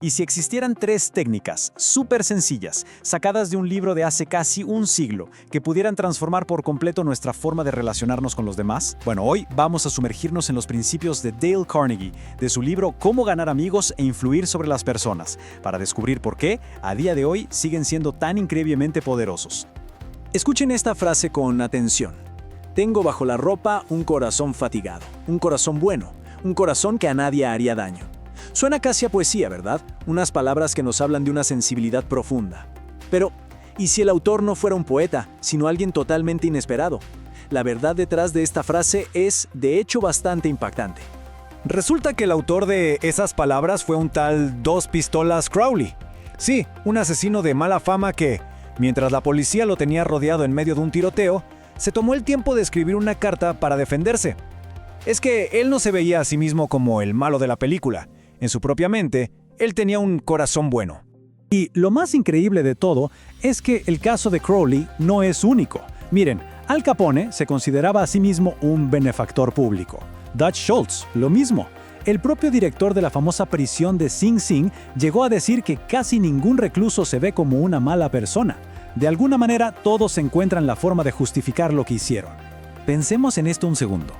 Y si existieran 3 técnicas súper sencillas, sacadas de un libro de hace casi un siglo, que pudieran transformar por completo nuestra forma de relacionarnos con los demás, bueno, hoy vamos a sumergirnos en los principios de Dale Carnegie, de su libro Cómo ganar amigos e influir sobre las personas, para descubrir por qué, a día de hoy, siguen siendo tan increíblemente poderosos. Escuchen esta frase con atención. Tengo bajo la ropa un corazón fatigado, un corazón bueno, un corazón que a nadie haría daño. Suena casi a poesía, ¿verdad? Unas palabras que nos hablan de una sensibilidad profunda. Pero, ¿y si el autor no fuera un poeta, sino alguien totalmente inesperado? La verdad detrás de esta frase es, de hecho, bastante impactante. Resulta que el autor de esas palabras fue un tal Dos Pistolas Crowley. Sí, un asesino de mala fama que, mientras la policía lo tenía rodeado en medio de un tiroteo, se tomó el tiempo de escribir una carta para defenderse. Es que él no se veía a sí mismo como el malo de la película. En su propia mente, él tenía un corazón bueno. Y lo más increíble de todo es que el caso de Crowley no es único. Miren, Al Capone se consideraba a sí mismo un benefactor público. Dutch Schultz, lo mismo. El propio director de la famosa prisión de Sing Sing llegó a decir que casi ningún recluso se ve como una mala persona. De alguna manera, todos encuentran la forma de justificar lo que hicieron. Pensemos en esto un segundo.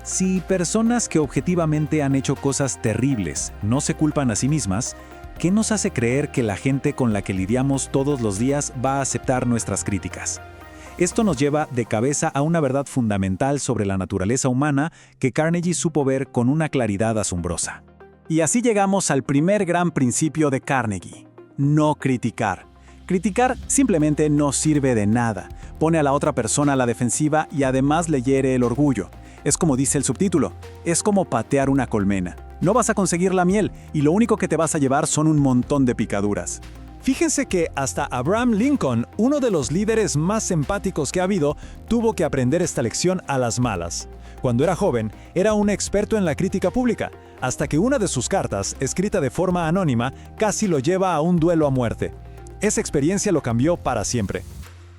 Si personas que objetivamente han hecho cosas terribles no se culpan a sí mismas, ¿qué nos hace creer que la gente con la que lidiamos todos los días va a aceptar nuestras críticas? Esto nos lleva de cabeza a una verdad fundamental sobre la naturaleza humana que Carnegie supo ver con una claridad asombrosa. Y así llegamos al primer gran principio de Carnegie: no criticar. Criticar simplemente no sirve de nada, pone a la otra persona a la defensiva y además le hiere el orgullo. Es como dice el subtítulo, es como patear una colmena. No vas a conseguir la miel y lo único que te vas a llevar son un montón de picaduras. Fíjense que hasta Abraham Lincoln, uno de los líderes más empáticos que ha habido, tuvo que aprender esta lección a las malas. Cuando era joven, era un experto en la crítica pública, hasta que una de sus cartas, escrita de forma anónima, casi lo lleva a un duelo a muerte. Esa experiencia lo cambió para siempre.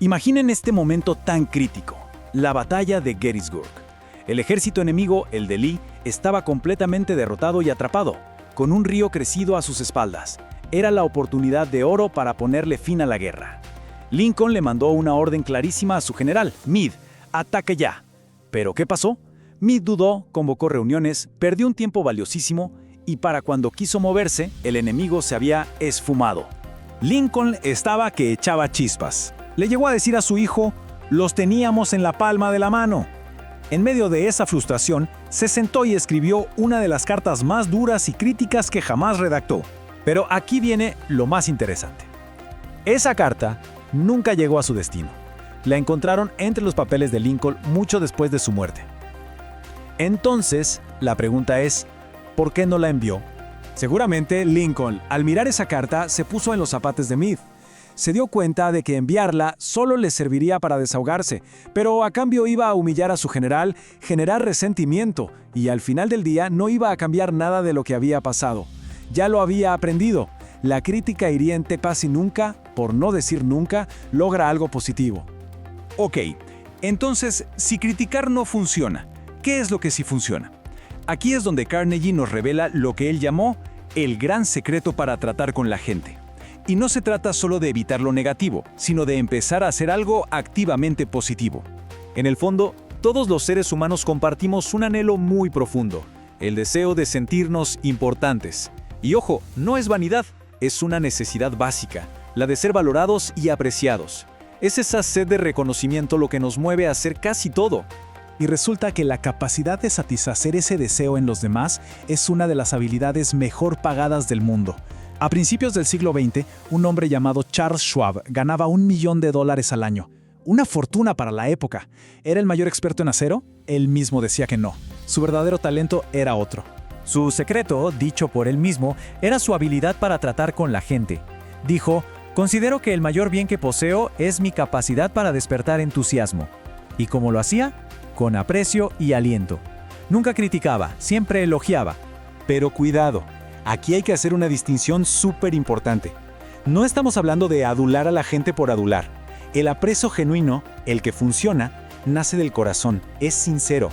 Imaginen este momento tan crítico, la batalla de Gettysburg. El ejército enemigo, el de Lee, estaba completamente derrotado y atrapado, con un río crecido a sus espaldas. Era la oportunidad de oro para ponerle fin a la guerra. Lincoln le mandó una orden clarísima a su general, Meade: ataque ya. ¿Pero qué pasó? Meade dudó, convocó reuniones, perdió un tiempo valiosísimo y para cuando quiso moverse, el enemigo se había esfumado. Lincoln estaba que echaba chispas. Le llegó a decir a su hijo: «Los teníamos en la palma de la mano». En medio de esa frustración, se sentó y escribió una de las cartas más duras y críticas que jamás redactó. Pero aquí viene lo más interesante. Esa carta nunca llegó a su destino. La encontraron entre los papeles de Lincoln mucho después de su muerte. Entonces, la pregunta es, ¿por qué no la envió? Seguramente Lincoln, al mirar esa carta, se puso en los zapatos de Meade. Se dio cuenta de que enviarla solo le serviría para desahogarse, pero a cambio iba a humillar a su general, generar resentimiento, y al final del día no iba a cambiar nada de lo que había pasado. Ya lo había aprendido. La crítica hiriente casi nunca, por no decir nunca, logra algo positivo. Ok, entonces, si criticar no funciona, ¿qué es lo que sí funciona? Aquí es donde Carnegie nos revela lo que él llamó el gran secreto para tratar con la gente. Y no se trata solo de evitar lo negativo, sino de empezar a hacer algo activamente positivo. En el fondo, todos los seres humanos compartimos un anhelo muy profundo, el deseo de sentirnos importantes. Y ojo, no es vanidad, es una necesidad básica, la de ser valorados y apreciados. Es esa sed de reconocimiento lo que nos mueve a hacer casi todo. Y resulta que la capacidad de satisfacer ese deseo en los demás es una de las habilidades mejor pagadas del mundo. A principios del siglo XX, un hombre llamado Charles Schwab ganaba $1 millón al año. Una fortuna para la época. ¿Era el mayor experto en acero? Él mismo decía que no. Su verdadero talento era otro. Su secreto, dicho por él mismo, era su habilidad para tratar con la gente. Dijo: «Considero que el mayor bien que poseo es mi capacidad para despertar entusiasmo». ¿Y cómo lo hacía? Con aprecio y aliento. Nunca criticaba, siempre elogiaba. Pero cuidado. Aquí hay que hacer una distinción súper importante. No estamos hablando de adular a la gente por adular. El aprecio genuino, el que funciona, nace del corazón, es sincero.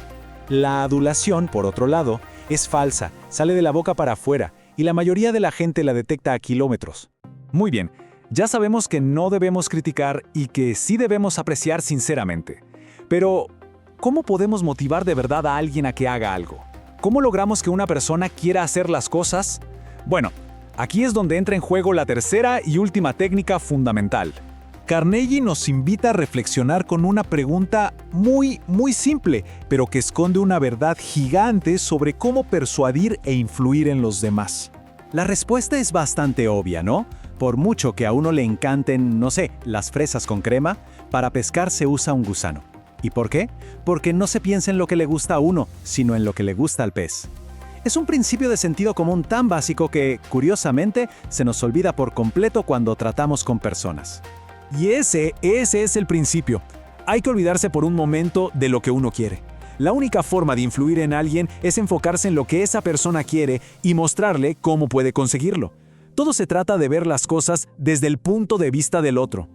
La adulación, por otro lado, es falsa, sale de la boca para afuera, y la mayoría de la gente la detecta a kilómetros. Muy bien, ya sabemos que no debemos criticar y que sí debemos apreciar sinceramente. Pero, ¿cómo podemos motivar de verdad a alguien a que haga algo? ¿Cómo logramos que una persona quiera hacer las cosas? Bueno, aquí es donde entra en juego la tercera y última técnica fundamental. Carnegie nos invita a reflexionar con una pregunta muy simple, pero que esconde una verdad gigante sobre cómo persuadir e influir en los demás. La respuesta es bastante obvia, ¿no? Por mucho que a uno le encanten, no sé, las fresas con crema, para pescar se usa un gusano. ¿Y por qué? Porque no se piensa en lo que le gusta a uno, sino en lo que le gusta al pez. Es un principio de sentido común tan básico que, curiosamente, se nos olvida por completo cuando tratamos con personas. Y ese es el principio. Hay que olvidarse por un momento de lo que uno quiere. La única forma de influir en alguien es enfocarse en lo que esa persona quiere y mostrarle cómo puede conseguirlo. Todo se trata de ver las cosas desde el punto de vista del otro.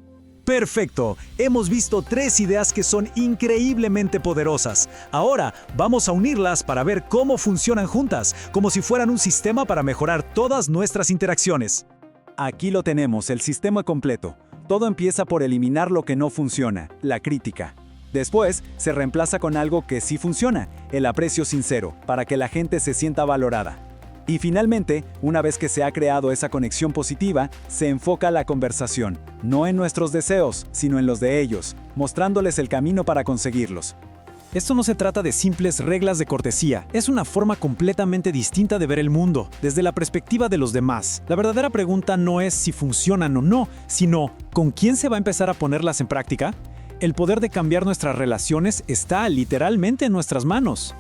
Perfecto, hemos visto 3 ideas que son increíblemente poderosas. Ahora vamos a unirlas para ver cómo funcionan juntas, como si fueran un sistema para mejorar todas nuestras interacciones. Aquí lo tenemos, el sistema completo. Todo empieza por eliminar lo que no funciona, la crítica. Después, se reemplaza con algo que sí funciona, el aprecio sincero, para que la gente se sienta valorada. Y finalmente, una vez que se ha creado esa conexión positiva, se enfoca la conversación, no en nuestros deseos, sino en los de ellos, mostrándoles el camino para conseguirlos. Esto no se trata de simples reglas de cortesía, es una forma completamente distinta de ver el mundo, desde la perspectiva de los demás. La verdadera pregunta no es si funcionan o no, sino ¿con quién se va a empezar a ponerlas en práctica? El poder de cambiar nuestras relaciones está literalmente en nuestras manos.